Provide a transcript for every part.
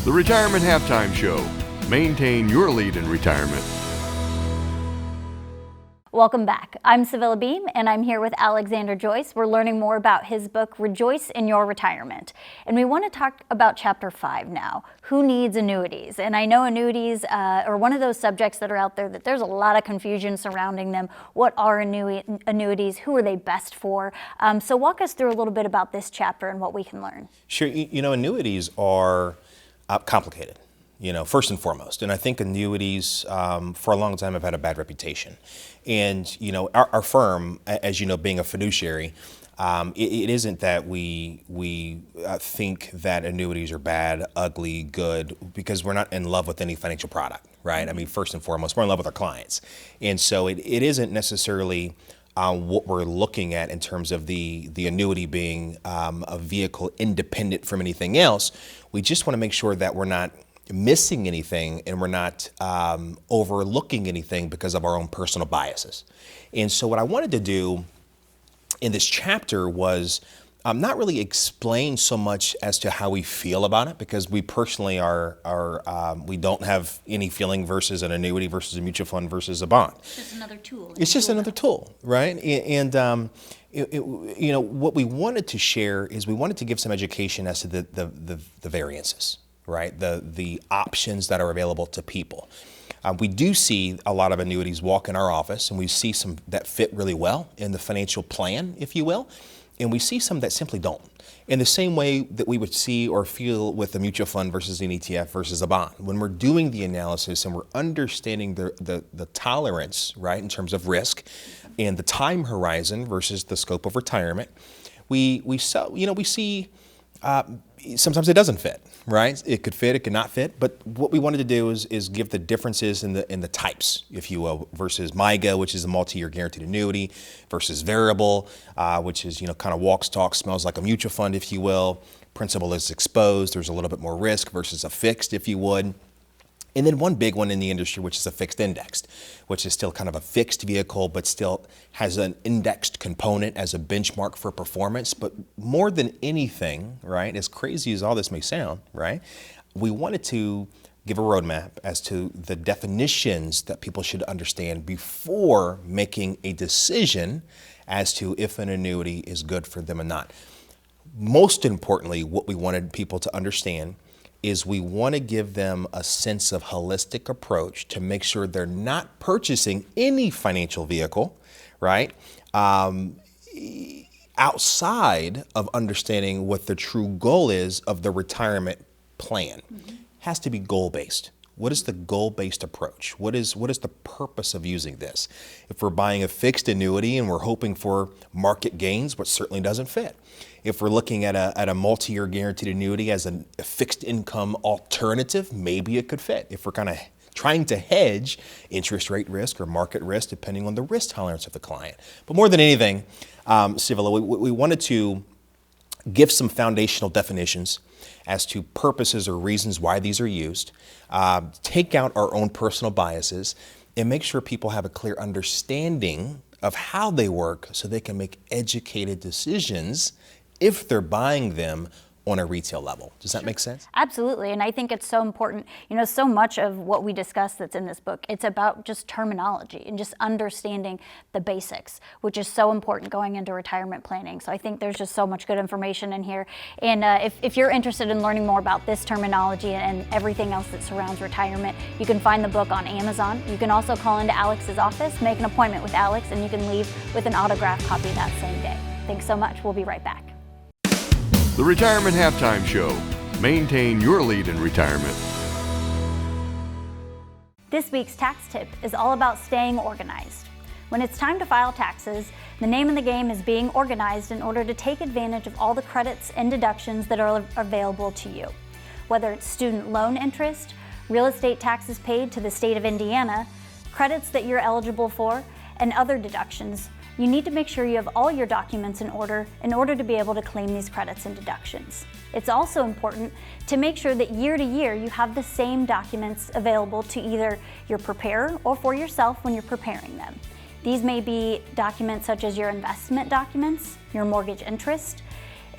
The Retirement Halftime Show. Maintain your lead in retirement. Welcome back. I'm Sevilla Beam, and I'm here with Alexander Joyce. We're learning more about his book, ReJoyce in Your Retirement. And we want to talk about Chapter 5 now. Who needs annuities? And I know annuities are one of those subjects that are out there that there's a lot of confusion surrounding them. What are annuities? Who are they best for? So walk us through a little bit about this chapter and what we can learn. Sure. Annuities are complicated. First and foremost. And I think annuities for a long time have had a bad reputation. And, our firm, as you know, being a fiduciary, it isn't that we think that annuities are bad, ugly, good, because we're not in love with any financial product, right? I mean, first and foremost, we're in love with our clients. And so it isn't necessarily what we're looking at in terms of the annuity being a vehicle independent from anything else. We just want to make sure that we're not missing anything and we're not overlooking anything because of our own personal biases. And so what I wanted to do in this chapter was not really explain so much as to how we feel about it, because we personally we don't have any feeling versus an annuity versus a mutual fund versus a bond. It's just another tool. It's just another tool, right? And what we wanted to share is we wanted to give some education as to the variances. Right, the options that are available to people. We do see a lot of annuities walk in our office, and we see some that fit really well in the financial plan, if you will, and we see some that simply don't. In the same way that we would see or feel with a mutual fund versus an ETF versus a bond. When we're doing the analysis and we're understanding the tolerance, right, in terms of risk and the time horizon versus the scope of retirement, we see sometimes it doesn't fit, right? It could fit, it could not fit. But what we wanted to do is give the differences in the types, if you will, versus MYGA, which is a multi-year guaranteed annuity, versus variable, which is kind of walks, talks, smells like a mutual fund, if you will. Principal is exposed. There's a little bit more risk versus a fixed, if you would. And then one big one in the industry, which is a fixed indexed, which is still kind of a fixed vehicle, but still has an indexed component as a benchmark for performance. But more than anything, right, as crazy as all this may sound, right, we wanted to give a roadmap as to the definitions that people should understand before making a decision as to if an annuity is good for them or not. Most importantly, what we wanted people to understand is we want to give them a sense of holistic approach to make sure they're not purchasing any financial vehicle, right, outside of understanding what the true goal is of the retirement plan. Mm-hmm. Has to be goal-based. What is the goal-based approach? What is the purpose of using this? If we're buying a fixed annuity and we're hoping for market gains, which certainly doesn't fit. If we're looking at a multi-year guaranteed annuity as a fixed income alternative, maybe it could fit. If we're kind of trying to hedge interest rate risk or market risk, depending on the risk tolerance of the client. But more than anything, Civilla, we wanted to give some foundational definitions as to purposes or reasons why these are used, take out our own personal biases, and make sure people have a clear understanding of how they work so they can make educated decisions if they're buying them on a retail level. Does that make sense? Absolutely, and I think it's so important. So much of what we discuss that's in this book, it's about just terminology and just understanding the basics, which is so important going into retirement planning. So I think there's just so much good information in here. And if you're interested in learning more about this terminology and everything else that surrounds retirement, you can find the book on Amazon. You can also call into Alex's office, make an appointment with Alex, and you can leave with an autographed copy that same day. Thanks so much. We'll be right back. The Retirement Halftime Show. Maintain your lead in retirement. This week's tax tip is all about staying organized. When it's time to file taxes, the name of the game is being organized in order to take advantage of all the credits and deductions that are available to you. Whether it's student loan interest, real estate taxes paid to the state of Indiana, credits that you're eligible for, and other deductions, you need to make sure you have all your documents in order to be able to claim these credits and deductions. It's also important to make sure that year to year you have the same documents available to either your preparer or for yourself when you're preparing them. These may be documents such as your investment documents, your mortgage interest,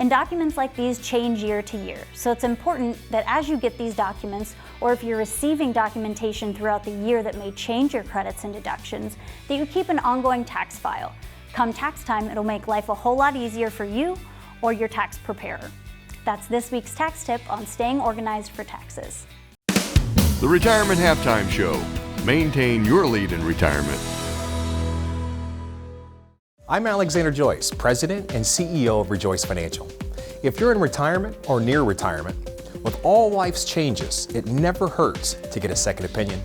And documents like these change year to year, so it's important that as you get these documents, or if you're receiving documentation throughout the year that may change your credits and deductions, that you keep an ongoing tax file. Come tax time, it'll make life a whole lot easier for you or your tax preparer. That's this week's tax tip on staying organized for taxes. The Retirement Halftime Show. Maintain your lead in retirement. I'm Alexander Joyce, President and CEO of ReJoyce Financial. If you're in retirement or near retirement, with all life's changes, it never hurts to get a second opinion.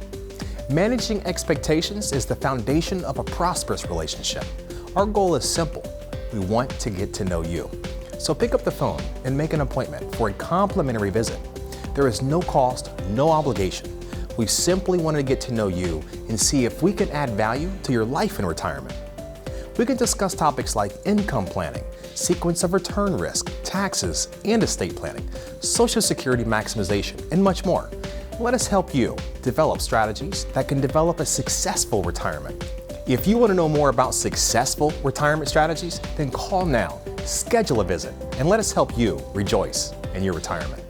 Managing expectations is the foundation of a prosperous relationship. Our goal is simple. We want to get to know you. So pick up the phone and make an appointment for a complimentary visit. There is no cost, no obligation. We simply want to get to know you and see if we can add value to your life in retirement. We can discuss topics like income planning, sequence of return risk, taxes, and estate planning, Social Security maximization, and much more. Let us help you develop strategies that can develop a successful retirement. If you want to know more about successful retirement strategies, then call now, schedule a visit, and let us help you rejoice in your retirement.